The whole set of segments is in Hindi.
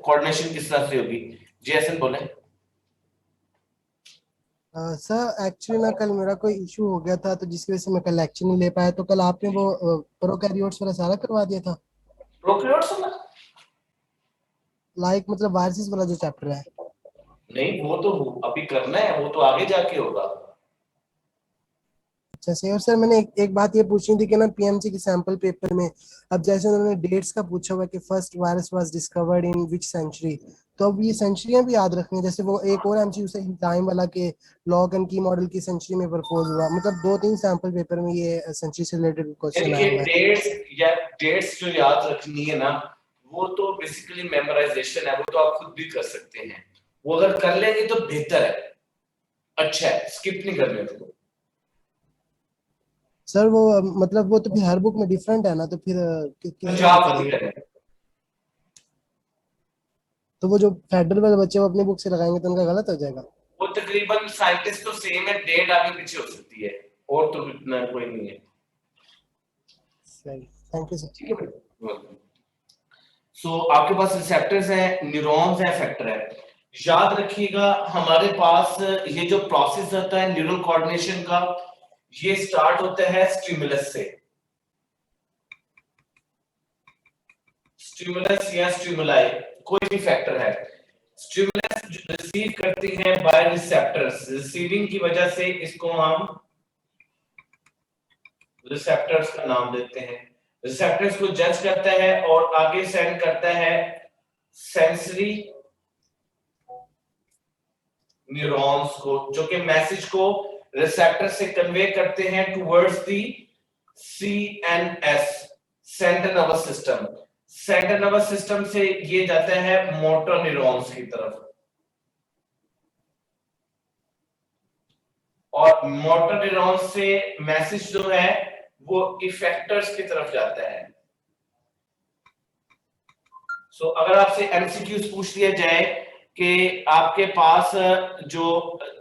कोऑर्डिनेशन किस तरह से होगी? जैसन बोले। सर एक्चुअली ना कल मेरा कोई इशू हो गया था, तो जिसकी वजह से मैं कल लेक्चर नहीं ले पाया। तो कल आपने वो प्रोकैरियोट्स वाला सारा करवा दिया था, प्रोकैरियोट्स वाला? लाइक मतलब वायरसेस वाला जो चैप्टर है। नहीं, वो तो अभी करना है, वो तो आगे जाके होगा। अच्छा सही। और सर मैंने एक बात ये पूछनी थी कि ना पीएमसी के सैंपल पेपर में अब जैसे उन्होंने डेट्स का पूछा हुआ है कि first virus was discovered in which century, तो अब ये सेंचुरियां भी याद रखनी है। जैसे वो एक और एमसीक्यू से टाइम वाला के लॉग एंड की मॉडल की सेंचुरी में प्रपोज हुआ, मतलब 2-3 सैंपल पेपर में ये सेंचुरी से रिलेटेड क्वेश्चन आया देखिए, हुआ है। डेट्स जो याद रखनी है ना, वो तो बेसिकली मेमोराइजेशन है, वो तो आप खुद भी कर सकते हैं। वो अगर कर लेंगे तो बेहतर है, अच्छा है, स्किप नहीं करने उसको। सर वो मतलब वो तो फिर हर बुक में डिफरेंट है ना, तो फिर किस तरह से पंजाब की करेंगे? करें। तो वो जो फेडरल वाले बच्चे वो अपनी बुक से लगाएंगे तो उनका गलत हो जाएगा। वो तकरीबन साइंटिस्ट तो सेम है, डेट आगे पीछे हो सकती है, और तो इतना कोई नहीं है। सही, थैंक यू सर। ठीक है भाई। सो आपके पास रिसेप्टर्स हैं, न्यूरॉन्स हैं, फैक्टर है। याद रखिएगा हमारे पास ये जो प्रोसेस होता है न्यूरल कोऑर्डिनेशन का, ये स्टार्ट होता है स्टिमुलस से। स्टिमुलस या स्टिमुलाई, कोई भी फैक्टर है। स्टिमुलस रिसीव करती है बाय रिसेप्टर्स, रिसीविंग की वजह से इसको हम रिसेप्टर्स का नाम देते हैं। रिसेप्टर्स को जज करता है और आगे सेंड करता है सेंसरी न्यूरॉन्स को, जो कि मैसेज को रिसेप्टर से कन्वे करते हैं towards the CNS, central nervous system. Central nervous system से ये जाता है मोटर न्यूरॉन्स की तरफ, और मोटर न्यूरॉन्स से मैसेज जो है वो इफेक्टर्स की तरफ जाता है। सो अगर आपसे एमसीक्यूज पूछ लिया जाए कि आपके पास जो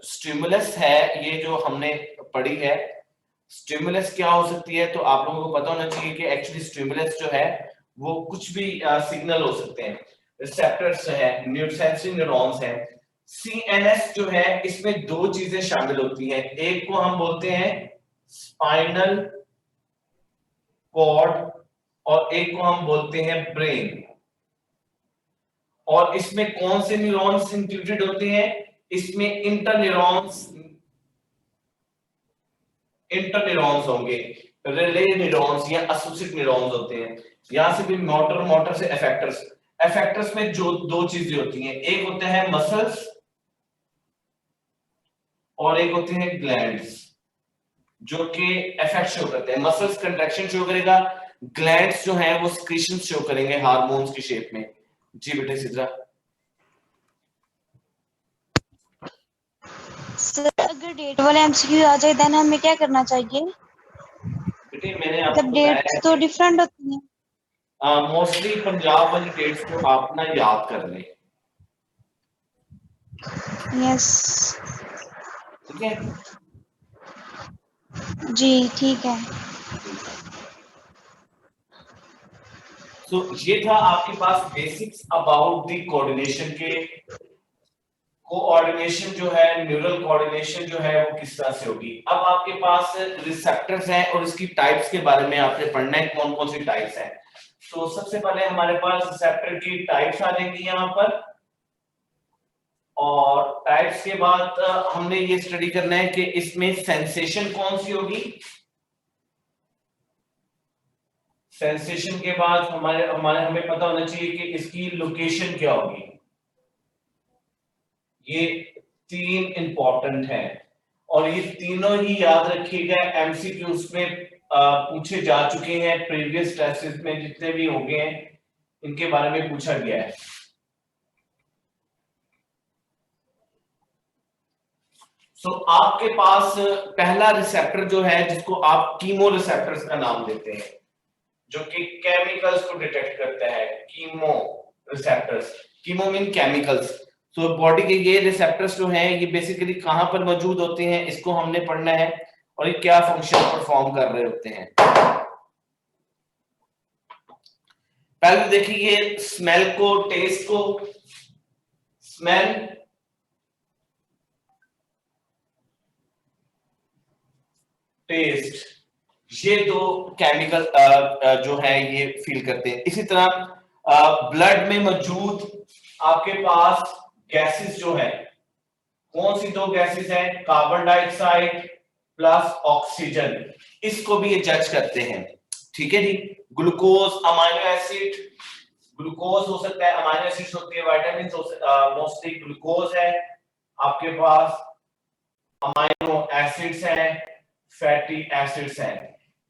स्टिमुलस है, ये जो हमने पढ़ी है, स्टिमुलस क्या हो सकती है, तो आप लोगों को पता होना चाहिए कि एक्चुअली स्टिमुलस जो है वो कुछ भी सिग्नल हो सकते हैं। रिसेप्टर्स है, न्यूरोसेंसरी न्यूरॉन्स है। सीएनएस जो है इसमें दो चीजें शामिल होती हैं, एक को हम बोलते हैं स्पाइनल कॉर्ड और एक को हम बोलते हैं ब्रेन। और इसमें कौन से न्यूरॉन्स इंक्लूडेड होते हैं? इसमें इंटरन्यूरॉन्स होंगे, रिले न्यूरॉन्स या एसोसिएट न्यूरॉन्स होते हैं। यहां से भी मोटर से इफेक्टर्स। इफेक्टर्स में जो दो चीजें होती हैं, एक होते हैं मसल्स और एक होते हैं ग्लैंड्स, जो कि इफेक्ट शो करते हैं। मसल्स कंट्रैक्शन शो करेगा, ग्लैंड्स जो है वो सिक्रीशन शो करेंगे हार्मोन्स की शेप में। जी बेटे सिद्रा। सर अगर डेट वाला एमसीक्यू आ जाए देन हमें क्या करना चाहिए? बेटे मैंने आपको मतलब बताया डेट्स है, तो डिफरेंट होती हैं। मोस्टली पंजाब वाली डेट्स को आप ना याद कर लें। यस ठीक है जी, ठीक है। तो ये था आपके पास बेसिक्स अबाउट द कोऑर्डिनेशन के। कोऑर्डिनेशन जो है, न्यूरल कोऑर्डिनेशन जो है वो किस तरह से होगी। अब आपके पास रिसेप्टर्स हैं और इसकी टाइप्स के बारे में आपने पढ़ना है, कौन कौन सी टाइप्स हैं। तो सबसे पहले हमारे पास रिसेप्टर की टाइप्स आ जाएंगी यहाँ पर, और टाइप्स के बाद हमने ये स्टडी करना है कि इसमें सेंसेशन कौन सी होगी। सेंसेशन के बाद हमारे हमारे हमें पता होना चाहिए कि इसकी लोकेशन क्या होगी। ये तीन इंपॉर्टेंट है, और ये तीनों ही याद रखिएगा, एमसीक्यूज में पूछे जा चुके हैं। प्रीवियस टेस्ट में जितने भी हो गए हैं इनके बारे में पूछा गया है। सो आपके पास पहला रिसेप्टर जो है, जिसको आप कीमो रिसेप्टर्स का नाम देते हैं, जो कि केमिकल्स को डिटेक्ट करता है। Chemo receptors, chemo mean chemicals. तो बॉडी के ये रिसेप्टर्स जो हैं ये बेसिकली कहां पर मौजूद होते हैं, इसको हमने पढ़ना है, और ये क्या फंक्शन परफॉर्म कर रहे होते हैं। पहले देखिए स्मेल को, टेस्ट को। स्मेल, टेस्ट, ये दो केमिकल जो है ये फील करते हैं। इसी तरह ब्लड में मौजूद आपके पास गैसेस जो है, कौन सी दो गैसेस हैं? कार्बन डाइऑक्साइड प्लस ऑक्सीजन, इसको भी ये जज करते हैं। ठीक है जी। ग्लूकोज, अमाइनो एसिड, ग्लूकोज हो सकता है, अमाइनो एसिड्स होती है, विटामिन मोस्टली ग्लूकोज है आपके पास, अमाइनो एसिड्स हैं, फैटी एसिड्स हैं।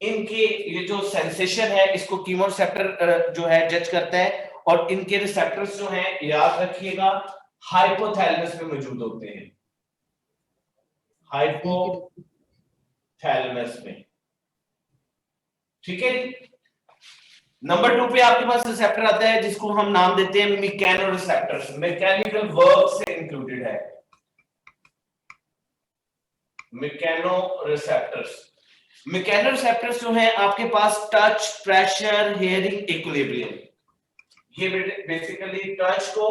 इनके ये जो सेंसेशन है इसको कीमोरिसेप्टर जो है जज करता है, और इनके रिसेप्टर्स जो हैं याद रखिएगा हाइपोथैलेमस में मौजूद होते हैं, हाइपोथैलेमस में। ठीक है। नंबर 2 पे आपके पास रिसेप्टर आता है जिसको हम नाम देते हैं मैकेनो रिसेप्टर्स, मैकेनिकल वर्क से इंक्लूडेड है मैकेनो रिसेप्टर्स। मैकेनो रिसेप्टर्स जो हैं आपके पास टच, प्रेशर, हियरिंग, इक्विलिब्रियम, ये बेसिकली टच को,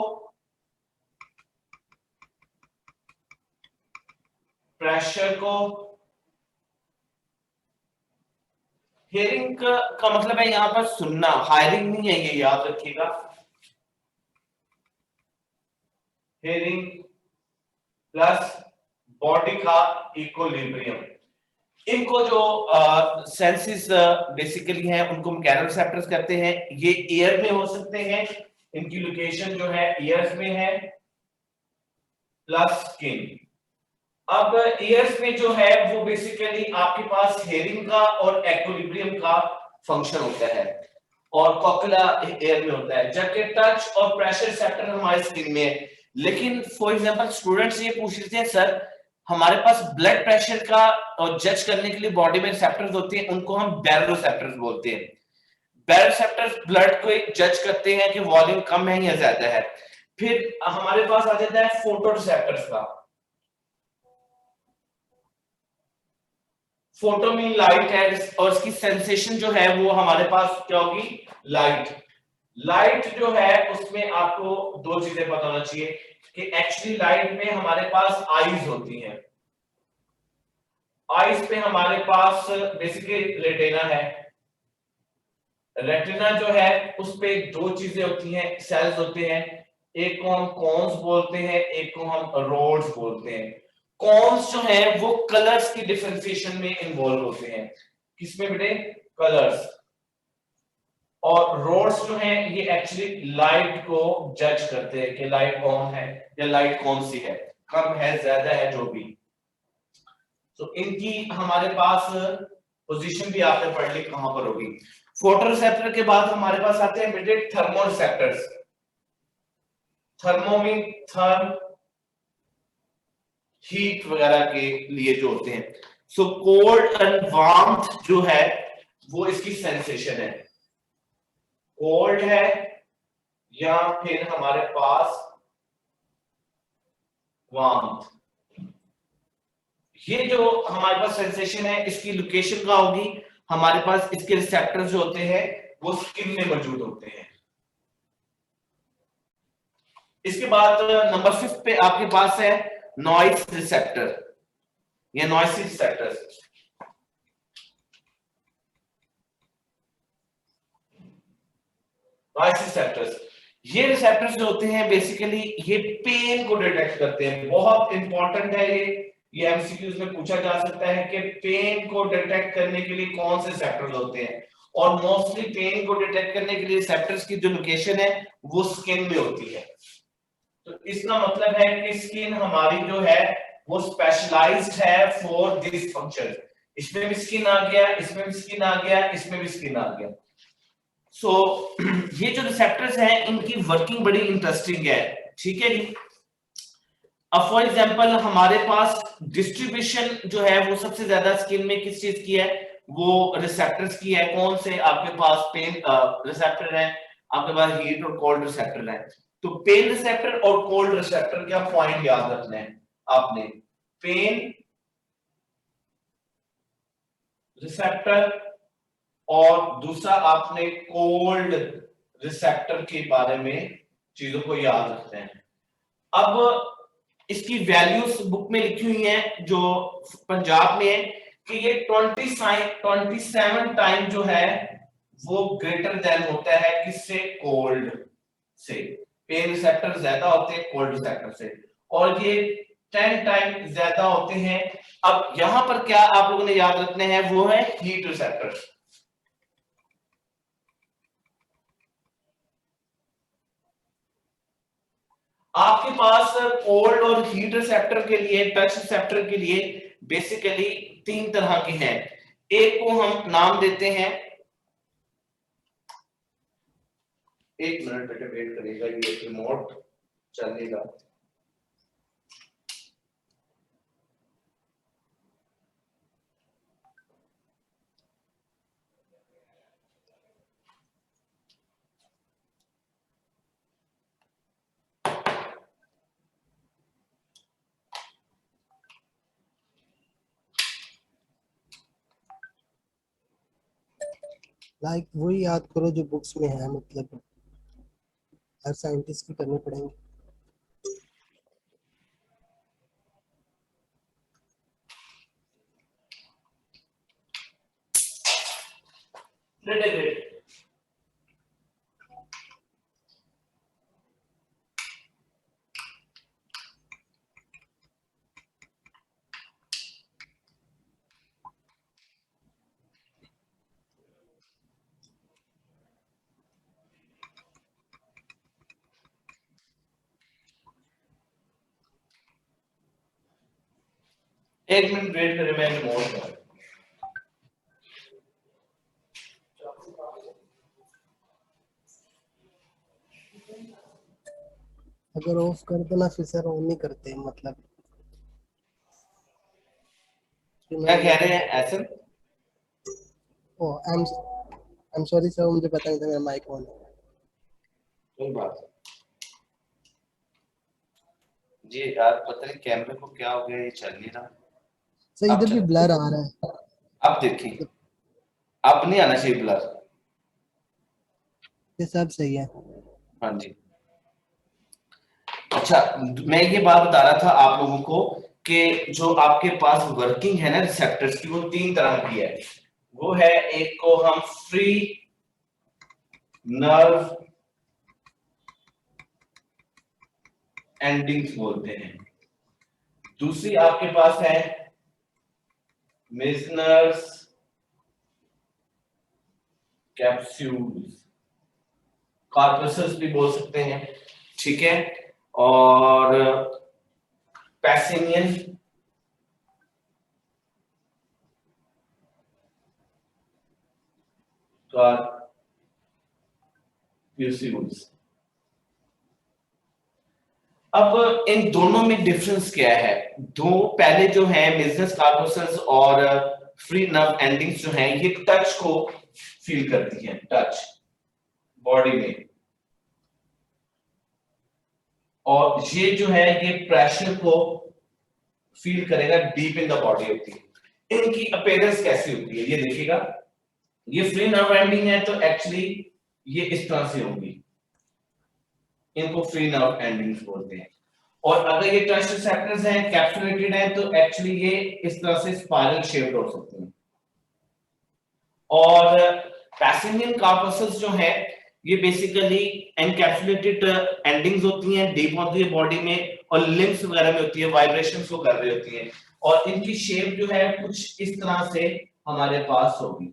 प्रेशर को, हियरिंग का मतलब है यहां पर सुनना, हायरिंग नहीं है, ये याद रखिएगा। हियरिंग प्लस बॉडी का इक्विलिब्रियम, इनको जो सेंसेस बेसिकली हैं उनको मैकेनो रिसेप्टर्स कहते हैं। ये ईयर में हो सकते हैं, इनकी लोकेशन जो है ईयर्स में है, प्लस स्किन। अब ईयर्स में जो है वो बेसिकली आपके पास हेयरिंग का और इक्विलिब्रियम का फंक्शन होता है, और कॉक्युला एयर में होता है, जबकि टच और प्रेशर रिसेप्टर हमारे स्किन में है। लेकिन फॉर एग्जांपल स्टूडेंट्स ये पूछ रहे थे सर हमारे पास ब्लड प्रेशर का और जज करने के लिए बॉडी में रिसेप्टर्स होते हैं, उनको हम बैरोरिसेप्टर्स बोलते हैं। बैरोरिसेप्टर्स ब्लड को जज करते हैं कि वॉल्यूम कम है या ज्यादा है। फिर हमारे पास आ जाता है फोटोरिसेप्टर्स का। फोटो मीन लाइट है, और इसकी सेंसेशन जो है वो हमारे पास क्या होगी? लाइट। लाइट जो है उसमें आपको दो चीजें पता होना चाहिए कि एक्चुअली लाइट में हमारे पास आईज होती हैं। आईज पे हमारे पास बेसिकली रेटिना है। रेटिना जो है उस पे दो चीजें होती हैं, सेल्स होते हैं, एक को हम कॉन्स बोलते हैं, एक को हम रोड्स बोलते हैं। कॉन्स जो है वो कलर्स की डिफरेंशिएशन में इन्वॉल्व होते हैं। किसमें बेटे? कलर्स। और रोड्स जो हैं ये एक्चुअली लाइट को जज करते हैं कि लाइट ऑन है या लाइट कौन सी है, कम है, ज्यादा है, जो भी। तो इनकी हमारे पास पोजीशन भी आपने पढ़ ली कहां पर होगी। फोटोरिसेप्टर के बाद हमारे पास आते हैं बेटे thermoreceptors. Thermo mean therm, heat वगैरह के लिए जो होते हैं। सो कोल्ड एंड वार्मथ जो है वो इसकी सेंसेशन है। कोल्ड है या फिर हमारे पास वार्मथ, ये जो हमारे पास सेंसेशन है इसकी लोकेशन क्या होगी? हमारे पास इसके रिसेप्टर्स जो होते हैं वो स्किन में मौजूद होते हैं। इसके बाद नंबर 5 पे आपके पास है नॉइस रिसेप्टर या नॉइस रिसेप्टर्स। नॉइस रिसेप्टर्स, ये रिसेप्टर्स जो होते हैं बेसिकली ये पेन को डिटेक्ट करते हैं। बहुत इंपॉर्टेंट है ये एमसीक्यूज में पूछा जा सकता है कि पेन को डिटेक्ट करने के लिए कौन से रिसेप्टर्स होते हैं, और मोस्टली पेन को डिटेक्ट करने के लिए रिसेप्टर्स की जो लोकेशन है वो स्किन में होती है। तो इसका मतलब है कि स्किन हमारी जो है वो स्पेशलाइज्ड है फॉर दिस फंक्शन। इसमें भी स्किन आ गया, इसमें भी स्किन आ गया, इसमें भी स्किन आ गया। सो ये जो रिसेप्टर्स हैं इनकी वर्किंग बड़ी इंटरेस्टिंग है। ठीक है जी। अब फॉर एग्जांपल हमारे पास डिस्ट्रीब्यूशन जो है वो सबसे ज्यादा स्किन में किस चीज की है? वो रिसेप्टर्स की है। कौन से? आपके पास पेन रिसेप्टर है, आपके पास हीट और कोल्ड रिसेप्टर है। तो पेन रिसेप्टर और कोल्ड रिसेप्टर का पॉइंट याद रखना है आपने। पेन रिसेप्टर और दूसरा आपने कोल्ड रिसेप्टर के बारे में चीजों को याद रखते हैं। अब इसकी वैल्यूज बुक में लिखी हुई हैं जो पंजाब में है कि ये 27 टाइम जो है वो ग्रेटर देन होता है किससे, कोल्ड से। पेन रिसेप्टर ज्यादा होते हैं कोल्ड रिसेप्टर से, और ये 10 टाइम ज्यादा होते हैं। अब यहां पर क्या आप लोगों ने याद रखने हैं वो है हीट रिसेप्टर्स। आपके पास कोल्ड और हीट रिसेप्टर के लिए, टच रिसेप्टर के लिए बेसिकली 3 तरह के हैं। एक को हम नाम देते हैं, एक मिनट बेटे वेट करिएगा, ये रिमोट चलेगा। लाइक वही याद करो जो बुक्स में है, मतलब हर साइंटिस्ट की करने पड़ेंगे। एक मिनट वेट करें, मैं रिमोट कर। अगर ऑफ कर दो ना फिर सर ऑन नहीं करते, मतलब क्या कह रहे हैं ऐसे? ओ आई एम सॉरी सर, मुझे पता नहीं था मेरा माइक ऑन है। कोई बात नहीं जी, यार पता नहीं कैमरे को क्या हो गया, ये चल नहीं रहा। सर अब इधर भी ब्लर आ रहा है। अब देखिए, अब नहीं आना चाहिए ब्लर। ये सब सही है। हाँ जी। अच्छा, मैं ये बात बता रहा था आप लोगों को कि जो आपके पास वर्किंग है ना रिसेप्टर्स की, वो 3 तरह की है। वो है, एक को हम फ्री नर्व एंडिंग्स बोलते हैं, दूसरी आपके पास है मेसनर्स कैप्सूल्स, कार्पसस भी बोल सकते हैं, ठीक है, और पैसिनियन कार्प्यूल्स। अब इन दोनों में डिफरेंस क्या है? दो पहले जो है बिजनेस कार्पोसल्स और फ्री नर्व एंडिंग्स जो हैं, ये टच को फील करती हैं, टच बॉडी में, और ये जो है ये प्रेशर को फील करेगा डीप इन द बॉडी होती है। इनकी अपीयरेंस कैसी होती है ये देखिएगा, ये फ्री नर्व एंडिंग है तो एक्चुअली ये इस तरह से होगी, इनको फ्री नर्व एंडिंग्स बोलते हैं। और अगर ये टच रिसेप्टर्स हैं, कैप्सुलेटेड हैं, तो एक्चुअली ये इस तरह से स्पाइरल शेप्ड हो सकते हैं। और पैसिनियन कार्पसल्स जो है ये बेसिकली एनकैप्सुलेटेड एंडिंग्स होती हैं, डीप होती है बॉडी में, और लिम्स वगैरह में होती है, वाइब्रेशंस को कर रही होती हैं, और इनकी शेप जो है कुछ इस तरह से हमारे पास होगी।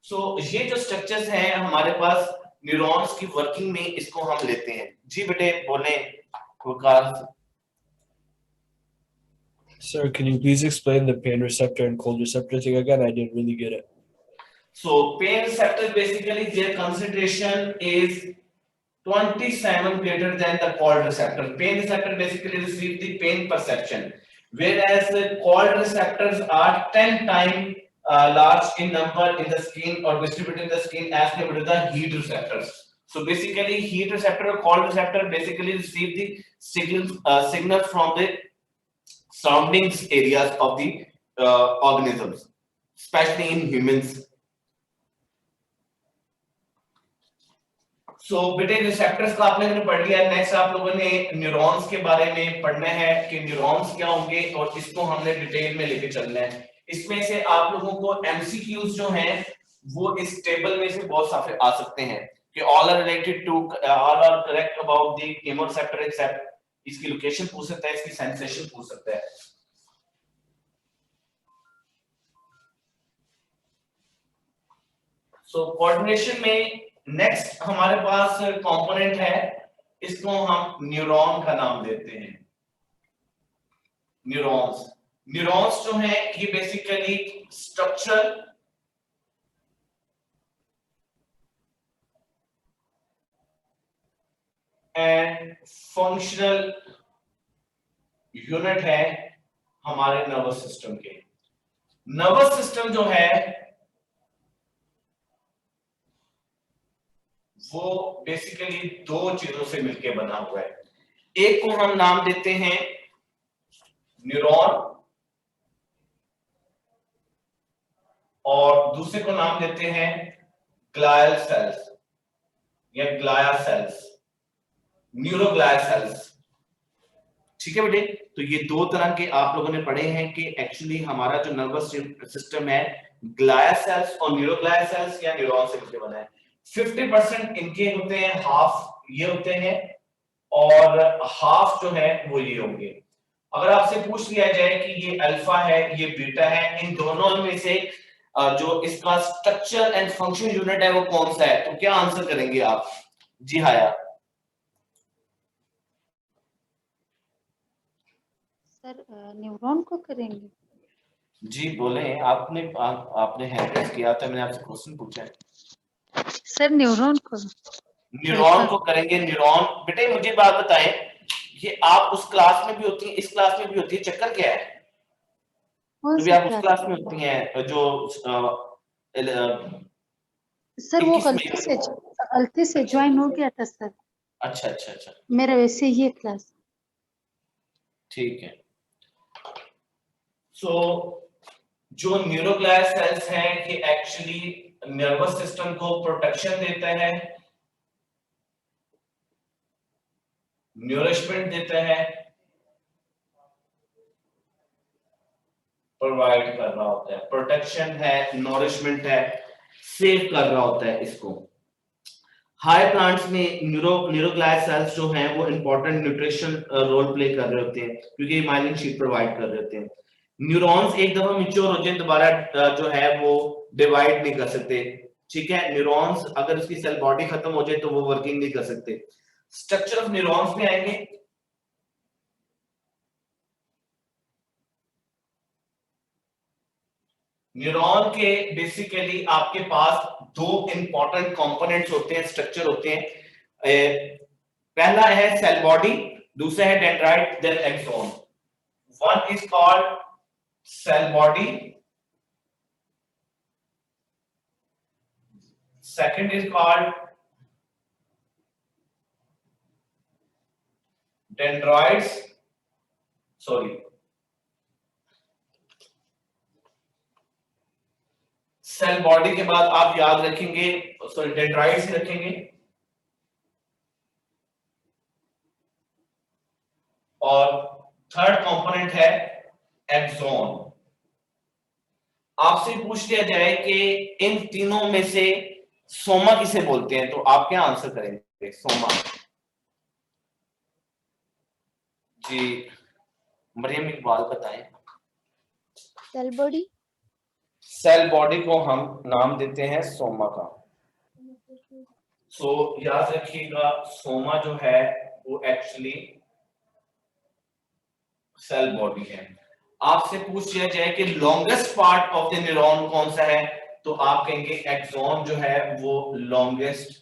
सो ये जो स्ट्रक्चर्स हैं हमारे पास न्यूरॉन्स की वर्किंग में, इसको हम लेते हैं। जी बेटे बोले वकार। Sir, can you please explain the pain receptor and cold receptor thing again? I didn't really get it. So pain receptor, basically their concentration is 27 greater than the cold receptor. Pain receptor basically receive the pain perception, whereas the cold receptors are 10 times large in number in the skin or distributed in the skin as compared to the heat receptors. So basically heat receptor or cold receptor basically receive the signals from the surroundings areas of the organisms, especially in humans. सो बेटे रिसेप्टर्स का आप लोगों ने पढ़ लिया। नेक्स्ट आप लोगों ने न्यूरॉन्स के बारे में पढ़ना है कि न्यूरॉन्स क्या होंगे और इसको हमने डिटेल में लेके चलना है। इसमें से आप लोगों को एमसीक्यूज जो हैं वो इस टेबल में से बहुत सारे आ सकते हैं कि all are related to all are correct about the chemoreceptor except इसकी लोकेशन पूछ सकता है, इसकी सेंसेशन पूछ सकता है। सो कोऑर्डिनेशन में नेक्स्ट हमारे पास कंपोनेंट है, इसको हम न्यूरॉन का नाम देते हैं। न्यूरॉन्स न्यूरॉन्स जो है ये basically structure and functional unit है हमारे नर्वस सिस्टम के। नर्वस सिस्टम जो है वो बेसिकली दो चीजों से मिलकर बना हुआ है। एक को हम नाम देते हैं न्यूरॉन और दूसरे को नाम देते हैं ग्लायल सेल्स या ग्लाया सेल्स, न्यूरोग्लाया सेल्स। ठीक है बेटे, तो ये दो तरह के आप लोगों ने पढ़े हैं कि एक्चुअली हमारा जो नर्वस सिस्टम है ग्लाया सेल्स और न्यूरोग्लाया सेल्स या न्यूरॉन से मिलकर बना है। 50% इनके होते हैं, हाफ ये होते हैं और हाफ जो है वो ये होंगे। अगर आपसे पूछ लिया जाए कि ये अल्फा है ये बीटा है, इन दोनों में से जो इसका स्ट्रक्चर एंड फंक्शन यूनिट है वो कौन सा है, तो क्या आंसर करेंगे आप? जी हाया सर न्यूरॉन को करेंगे। जी बोले, आपने हैंड रेज किया था, मैंने आपसे क्वेश्चन पूछा है। सर न्यूरॉन को न्यूरॉन को करेंगे। न्यूरॉन बेटे मुझे बात बताएं, ये आप उस क्लास में भी होती है, इस क्लास में भी होती है, चक्कर क्या है? कौन भी सा आप उस क्लास में होती हैं जो सर वो 21 में। गलती से ज्वाइन हो गया था सर। अच्छा अच्छा अच्छा मेरा वैसे ही है क्लास। ठीक है। सो जो न्यूरोग्लाया सेल्स हैं ये एक्चुअली नर्वस सिस्टम को प्रोटेक्शन देता है, न्यूरिशमेंट देता है, प्रोवाइड कर रहा होता है, प्रोटेक्शन है, नॉरिशमेंट है, सेव कर रहा होता है इसको। हाई प्लांट्स में न्यूरोग्लाया सेल्स जो हैं वो इंपॉर्टेंट न्यूट्रिशन रोल प्ले कर रहे होते हैं क्योंकि माइलिन शीट प्रोवाइड कर रहे होते हैं। न्यूरॉन्स एक दफा मैच्योर हो जाए दोबारा जो है वो डिवाइड नहीं कर सकते। ठीक है, न्यूरॉन्स अगर उसकी सेल बॉडी खत्म हो जाए तो वो वर्किंग नहीं कर सकते। स्ट्रक्चर ऑफ न्यूरॉन्स में आएंगे। न्यूरॉन के बेसिकली आपके पास दो इंपॉर्टेंट कंपोनेंट्स होते हैं, स्ट्रक्चर होते हैं। पहला है सेल बॉडी, दूसरा है dendrite then axon. One is called cell body, second is called dendrites, sorry cell body के बाद आप याद रखेंगे, सॉरी डेंड्राइट्स ही रखेंगे, और थर्ड कंपोनेंट है एक्सोन। आपसे पूछ लिया जाए कि इन तीनों में से सोमा किसे बोलते हैं तो आप क्या आंसर करेंगे? सोमा। जी मरियम इकबाल बताएं। Cell body. सेल बॉडी को हम नाम देते हैं सोमा का। सो याद रखिएगा सोमा जो है वो एक्चुअली सेल बॉडी है। आपसे पूछ लिया जाए कि longest part of the neuron कौन सा है तो आप कहेंगे एक्सोन जो है वो लॉन्गेस्ट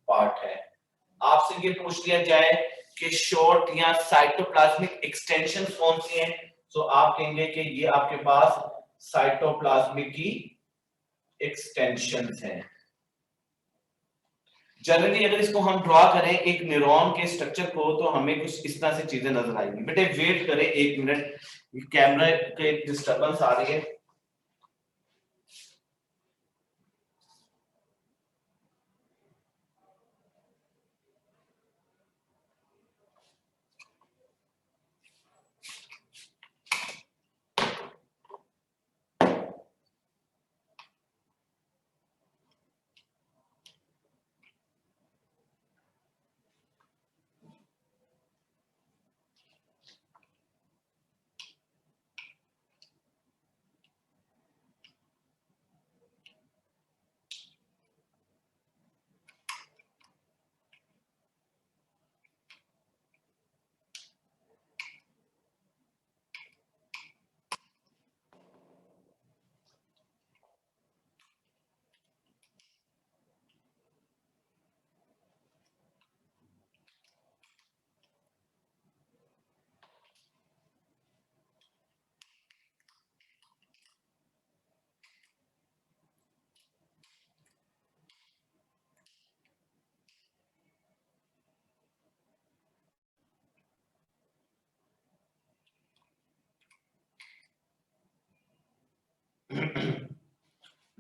पार्ट है। आपसे ये पूछ लिया जाए कि शॉर्ट या साइटोप्लाज्मिक एक्सटेंशन कौन सी हैं तो आप कहेंगे कि ये आपके पास साइटोप्लाज्मिक की एक्सटेंशंस हैं। जनरली अगर इसको हम ड्रॉ करें एक न्यूरॉन के स्ट्रक्चर को तो हमें कुछ इस तरह से चीजें नजर आएंगी। बेटे वेट करें 1 मिनट, कैमरा के डिस्टरबेंस आ रही है।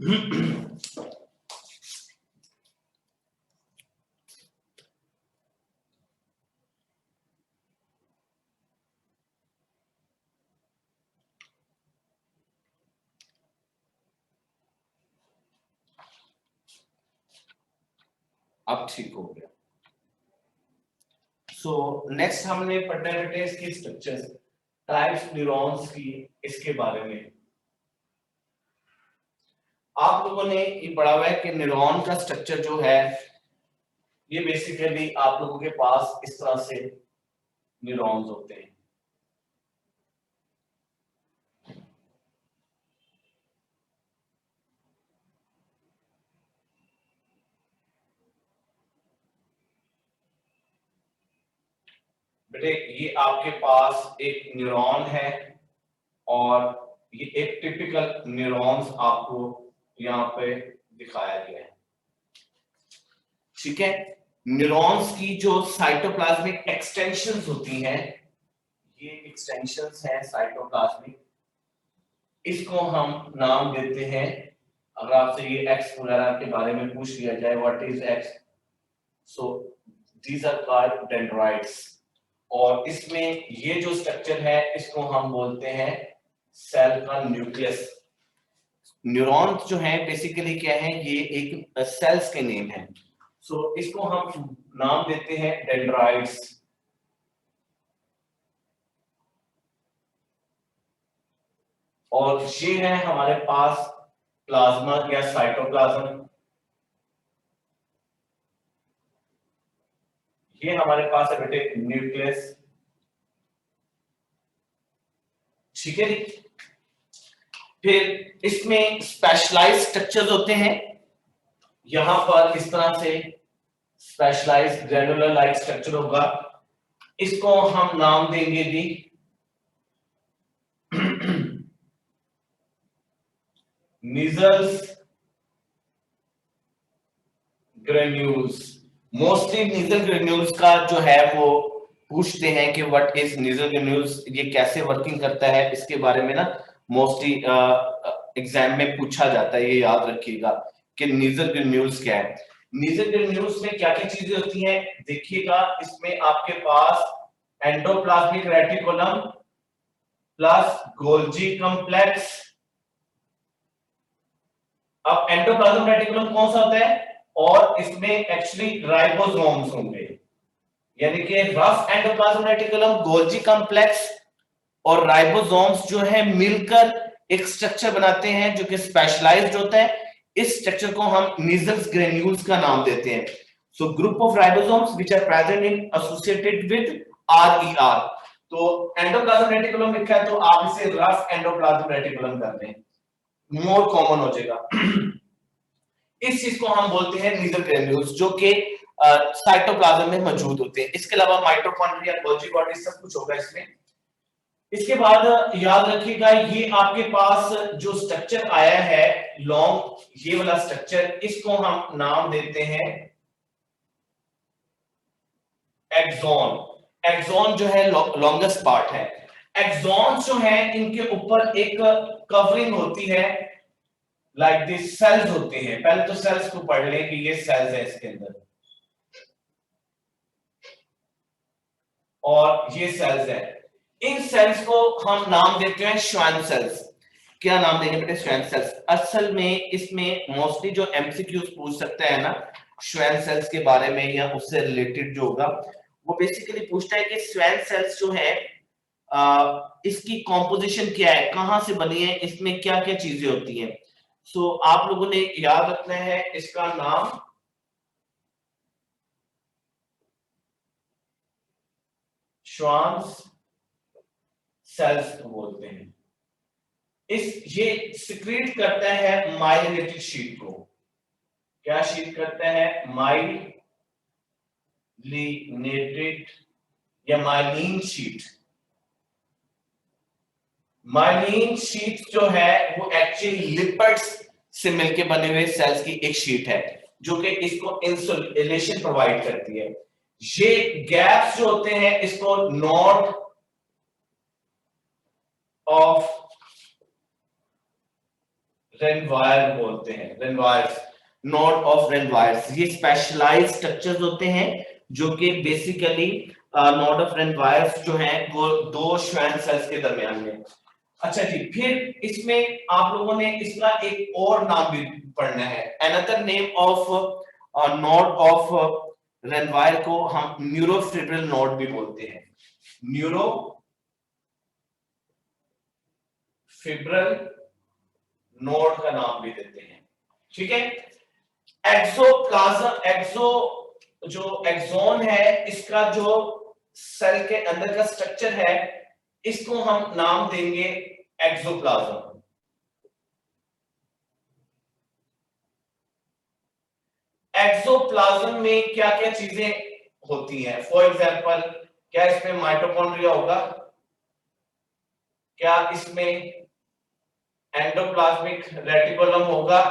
अब ठीक हो गया। सो नेक्स्ट हमने पढ़ना है बेटे इसकी स्ट्रक्चर्स, टाइप्स न्यूरॉन्स की, इसके बारे में। आप लोगों ने ये पढ़ा हुआ है कि न्यूरॉन का स्ट्रक्चर जो है ये बेसिकली आप लोगों के पास इस तरह से न्यूरॉन्स होते हैं। बेटे ये आपके पास एक न्यूरॉन है और ये एक टिपिकल न्यूरॉन्स आपको यहाँ पे दिखाया गया है, ठीक है। न्यूरॉन्स की जो साइटोप्लाज्मिक एक्सटेंशंस होती हैं, ये एक्सटेंशंस हैं साइटोप्लाज्मिक, इसको हम नाम देते हैं। अगर आपसे ये एक्स वगैरह के बारे में पूछ लिया जाए, what is X, so these are called dendrites. और इसमें ये जो स्ट्रक्चर है इसको हम बोलते हैं सेल का न्यूक्लियस। न्यूरॉन्स जो है बेसिकली क्या है, ये एक सेल्स के नेम है। सो इसको हम नाम देते हैं डेंड्राइट्स। और ये है हमारे पास प्लाज्मा या साइटोप्लाज्म, ये हमारे पास है बेटे न्यूक्लियस, ठीक है। फिर इसमें स्पेशलाइज्ड स्ट्रक्चर्स होते हैं, यहां पर इस तरह से स्पेशलाइज्ड ग्रैनुलर लाइक स्ट्रक्चर होगा, इसको हम नाम देंगे भी नीजल्स ग्रेन्यूल्स। मोस्टली नीजल ग्रेन्यूल्स का जो है वो पूछते हैं कि व्हाट इज नीजल ग्रेन्यूल्स, ये कैसे वर्किंग करता है, इसके बारे में ना मोस्टली एग्जाम में पूछा जाता है, ये याद रखिएगा कि नीजल ग्रेन्यूल्स क्या है। नीजल ग्रेन्यूल्स में क्या क्या चीजें होती हैं देखिएगा, इसमें आपके पास endoplasmic reticulum plus Golgi complex. अब एंडोप्लाज्मिक रेटिकुलम कौन सा होता है, और इसमें एक्चुअली राइबोसोम्स होंगे, यानी कि rough endoplasmic reticulum, Golgi complex और राइबोसोम्स जो है मिलकर एक स्ट्रक्चर बनाते हैं जो कि स्पेशलाइज्ड होता है। इस स्ट्रक्चर को हम नीजल्स ग्रेन्यूल्स का नाम देते हैं। So group of ribosomes which are present in associated with RER. तो एंडोप्लाज्मिक रेटिकुलम लिखा है तो आप इसे रफ एंडोप्लाज्मिक रेटिकुलम कर दें, मोर कॉमन हो जाएगा। इस चीज को हम बोलते हैं नीजल ग्रेन्यूल्स, जो कि साइटोप्लाज्म में मौजूद होते हैं। इसके अलावा माइटोकॉन्ड्रिया, गोल्जी बॉडी सब कुछ होगा इसमें। इसके बाद याद रखिएगा ये आपके पास जो स्ट्रक्चर आया है लॉन्ग, ये वाला स्ट्रक्चर, इसको हम नाम देते हैं एक्सॉन। एक्सॉन जो है लॉन्गेस्ट पार्ट है। एक्सॉन जो है इनके ऊपर एक कवरिंग होती है, लाइक दिस सेल्स होते हैं। पहले तो सेल्स को पढ़ लें कि ये सेल्स है इसके अंदर, और ये सेल्स है। इन सेल्स को हम नाम देते हैं श्वान सेल्स। क्या नाम देंगे बेटे, श्वान सेल्स। असल में इसमें मोस्टली जो एमसीक्यूज पूछ सकता है ना श्वान सेल्स के बारे में या उससे रिलेटेड जो होगा, वो बेसिकली पूछता है कि श्वान सेल्स जो है इसकी कॉम्पोजिशन क्या है, कहां से बनी है, इसमें क्या क्या चीजें होती हैं। सो आप लोगों ने याद रखना है इसका नाम श्वान सेल्स बोलते हैं। ये सिक्रीट करता है माइलिनेटेड शीट को। क्या शीट करता है, माइलिनेटेड या माइलिन शीट। माइलिन शीट जो है वो एक्चुअली लिपिड्स से मिलकर बने हुए सेल्स की एक शीट है जो कि इसको इंसुलेशन प्रोवाइड करती है। ये गैप्स जो होते हैं इसको नोड ऑफ रेनवायर बोलते हैं, रेनवायर्स, नोड ऑफ रेनवायर्स। ये स्पेशलाइज्ड स्ट्रक्चर्स होते हैं जो कि बेसिकली नोड ऑफ रेनवायर्स जो हैं वो दो श्वेन सेल्स के दरमियान में। अच्छा जी, फिर इसमें आप लोगों ने इसका एक और नाम भी पढ़ना है, another name of node of रेनवायर को हम न्यूरोफिब्रिल नोड भी बोलते हैं, न्यूरोफिब्रिल नोड का नाम भी देते हैं। ठीक है, एक्सोप्लाज्म, एक्सो जो एक्सोन है, इसका जो सेल के अंदर का स्ट्रक्चर है, इसको हम नाम देंगे एक्सोप्लाज्म। एक्सोप्लाज्म में क्या क्या चीजें होती हैं? फॉर एग्जांपल, क्या इसमें माइटोकॉन्ड्रिया होगा? क्या इसमें एंडोप्लाज्मिक रेटिकुलम होगा?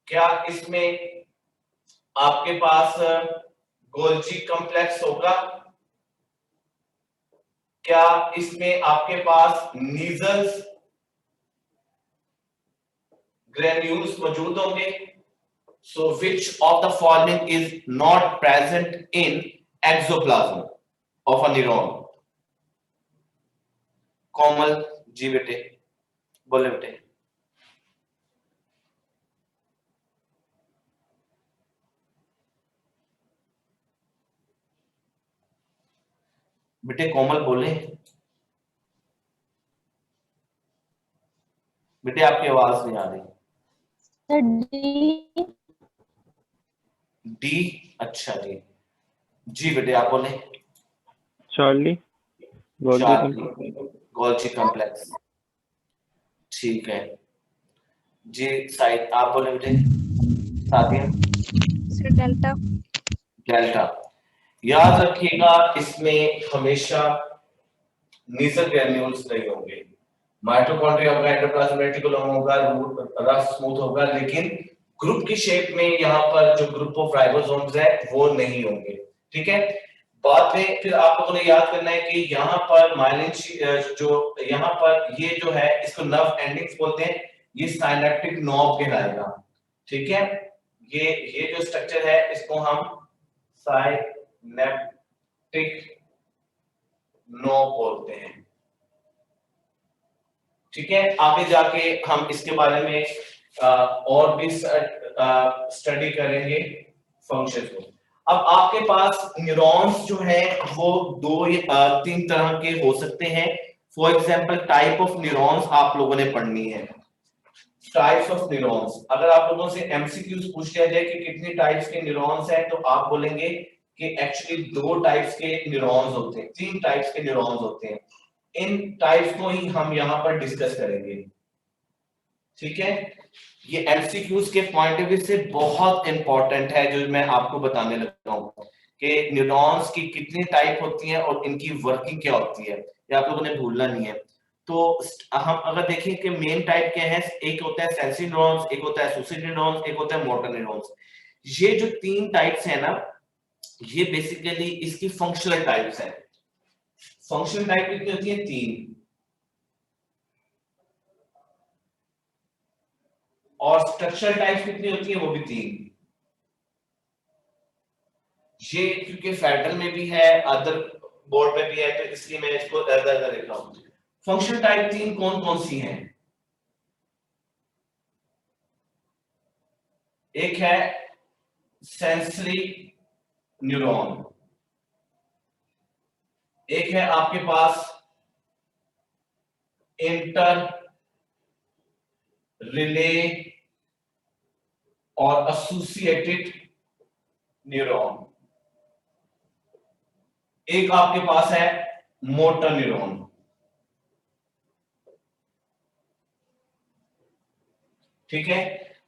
क्या इसमें आपके पास गोल्जी कॉम्प्लेक्स होगा? क्या इसमें आपके पास नीजल्स ग्रेन्यूल्स मौजूद होंगे? So which of the following is not present in exoplasm of a neuron? Komal ji बेटे बोले बेटे। बेटे कोमल बोले बेटे, आपकी आवाज नहीं आ रही। डी, अच्छा जी, जी बेटे आप बोले। चार्ली, गोल्जी कॉम्प्लेक्स, ठीक है जी। साइड आप बोले बेटे। साथिया, डेल्टा। डेल्टा। याद रखिएगा, इसमें हमेशा नीजल ग्रेन्यूल्स नहीं होंगे, माइटोकॉन्ड्रिया होगा, एंडोप्लाज्मिक रेटिकुलम होगा, रूट रफ स्मूथ होगा, लेकिन ग्रुप की शेप में यहाँ पर जो ग्रुप ऑफ राइबोसोम्स है वो नहीं होंगे। ठीक है, बाद में फिर आप लोगों ने याद करना है कि यहाँ पर माइलिन जो यहाँ पर ये जो है इसको नर्व एंडिंग्स बोलते हैं, ये साइनेप्टिक नॉब कहलाएगा। ठीक है, ये जो स्ट्रक्चर है इसको हम साइनेप्टिक नॉब बोलते हैं। ठीक है, आगे जाके हम इसके बारे में और भी स्टडी करेंगे फंक्शन को। अब आपके पास न्यूरॉन्स जो है वो दो या तीन तरह के हो सकते हैं। For example, type of neurons आप लोगों ने पढ़नी है। टाइप्स ऑफ न्यूरॉन्स, अगर आप लोगों से एमसीक्यूज पूछ लिया जाए कि कितनी टाइप्स के न्यूरॉन्स हैं, तो आप बोलेंगे कि एक्चुअली दो टाइप्स के न्यूरॉन्स होते हैं, तीन टाइप्स के न्यूरॉन्स होते हैं। इन टाइप्स को ही हम यहां पर डिस्कस करेंगे। ठीक है, ये एमसीक्यूज के पॉइंट ऑफ व्यू से बहुत इंपॉर्टेंट है जो मैं आपको बताने लगा हूं कि न्यूरॉन्स की कितनी टाइप होती हैं और इनकी वर्किंग क्या होती है, ये आप लोगों ने भूलना नहीं है। तो हम अगर देखें कि मेन टाइप क्या है, एक होता है सेंसरी न्यूरॉन्स, एक होता है एसोसिएटेड न्यूरॉन्स, एक होता है मोटर न्यूरॉन्स। ये जो तीन टाइप्स है ना, ये बेसिकली इसकी फंक्शनल टाइप्स है। फंक्शनल टाइप कितनी होती है? तीन। और स्ट्रक्चरल टाइप कितनी होती है? वो भी तीन। ये क्योंकि फेडरल में भी है, अदर बोर्ड पे भी है, तो इसलिए मैं इसको अलग-अलग लिख रहा हूं। फंक्शनल टाइप तीन कौन कौन सी हैं? एक है सेंसरी न्यूरॉन, एक है आपके पास इंटर रिले और एसोसिएटेड न्यूरॉन, एक आपके पास है मोटर न्यूरॉन। ठीक है,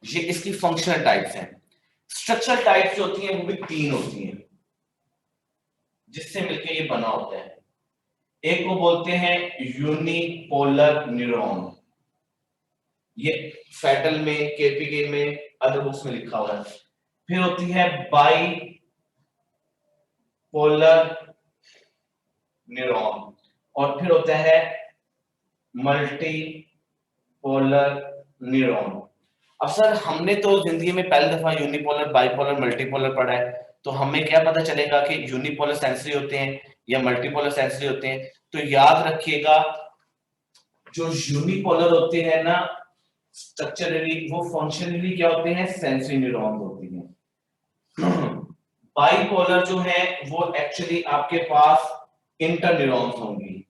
ये इसकी फंक्शनल टाइप्स हैं। स्ट्रक्चरल टाइप्स जो होती हैं वो भी तीन होती हैं जिससे मिलकर ये बना होता है। एक को बोलते हैं यूनिपोलर न्यूरॉन, ये फेडरल में, केपीके में, अदर बुक्स में लिखा हुआ है। फिर होती है बाई पोलर न्यूरॉन, और फिर होता है मल्टी पोलर न्यूरॉन। अब सर हमने तो जिंदगी में पहली दफा यूनिपोलर, बाइपोलर, मल्टीपोलर पढ़ा है, तो हमें क्या पता चलेगा कि यूनिपोलर सेंसरी होते हैं या मल्टीपोलर सेंसरी होते हैं? तो याद रखिएगा जो यूनिपोलर होते हैं ना स्ट्रक्चरली, वो फंक्शनली क्या होते हैं? सेंसरी न्यूरॉन्स होती हैं। बाइपोलर जो है वो एक्चुअली आपके पास इंटर न्यूरॉन्स होंगी,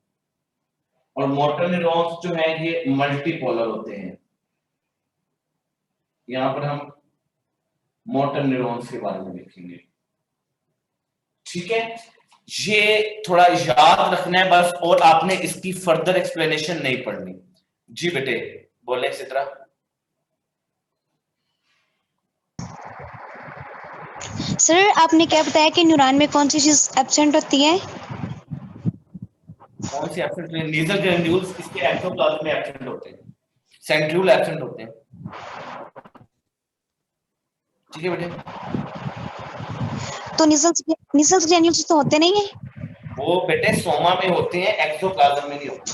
और मोटर न्यूरॉन्स जो है ये मल्टीपोलर होते हैं। यहां पर हम मोटर न्यूरॉन्स के बारे में देखेंगे, ठीक है? ये थोड़ा याद रखना है बस, और आपने इसकी फर्दर एक्सप्लेनेशन नहीं पढ़नी। जी बेटे बोले सित्रा। सर आपने क्या बताया कि न्यूरॉन में कौन सी चीज एब्सेंट होती है? कौन सी एब्सेंट? नीजल ग्रैन्यूल्स इसके एक्टोप्लाज्म में एब्सेंट होते हैं, सेंट्रियोल एब्सेंट होते हैं, ठीक है बेटे? तो निसल्स ग्रैन्यूल्स तो होते नहीं है? वो बेटे सोमा में होते हैं, एक्टोप्लाज्म में नहीं होते,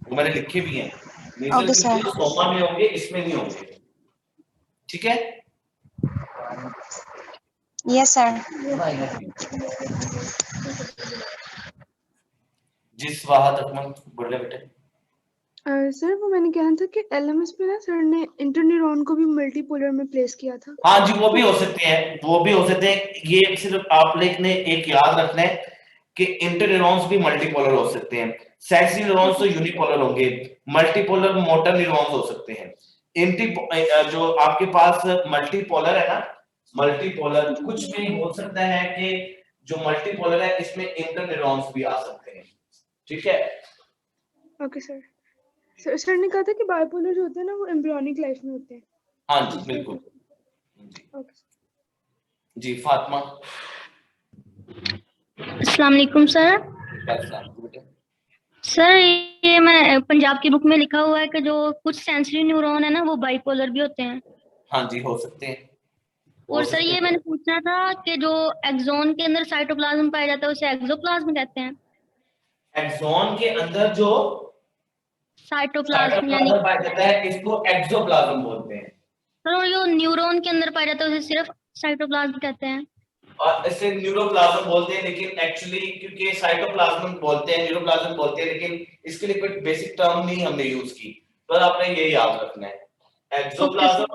वो मैंने लिखे भी हैं। Nasal okay sir. Granules Soma में होंगे, इसमें नहीं होंगे, ठीक है? Yes sir. जिस वाहत अकमल बोले बेटे। सर वो मैंने कहा था कि एलएमएस में ना सर ने इंटरन्यूरॉन को भी मल्टीपोलर में प्लेस किया था। हाँ जी वो भी हो सकते हैं, वो भी हो सकते हैं। ये सिर्फ आप लोग ने एक याद रखना है कि इंटरन्यूरॉन्स भी मल्टीपोलर हो सकते हैं। सेंसरी न्यूरॉन्स तो यूनिपोलर होंगे, मल्टीपोलर मोटर न्यूरॉन्स हो सकते हैं। जो आपके पास मल्टीपोलर है ना, मल्टीपोलर कुछ भी हो सकता है कि जो मल्टीपोलर है इसमें इंटरन्यूरॉन्स भी आ सकते हैं, ठीक है? Okay sir. सर ने कहा था कि बाइपोलर जो होते हैं ना वो एम्ब्रियोनिक लाइफ में होते हैं। हाँ जी बिल्कुल। ओके जी फातिमा। अस्सलाम वालेकुम सर। सर ये मैं पंजाब की बुक में लिखा हुआ है कि जो कुछ सेंसरी न्यूरॉन है ना वो बाइपोलर भी होते हैं। हाँ जी हो सकते हैं। और सर ये मैंने पूछना था कि जो एक्सोन के अंदर साइटोप्लाज्म पाया जाता है उसे एक्सोप्लाज्म कहते हैं। एक्सोन के अंदर जो साइटोप्लाज्म यानी पाया जाता है इसको एक्सोप्लाज्म बोलते हैं। सर, और जो न्यूरॉन के अंदर पाया जाता है उसे सिर्फ साइटोप्लाज्म कहते हैं। और इसे न्यूरोप्लाज्म बोलते हैं, लेकिन एक्चुअली क्योंकि साइटोप्लाज्म बोलते हैं, न्यूरोप्लाज्म बोलते हैं, लेकिन इसके लिए कोई बेसिक टर्म नहीं हमने यूज की, तो आपने ये याद रखना है। एक्सोप्लाज्म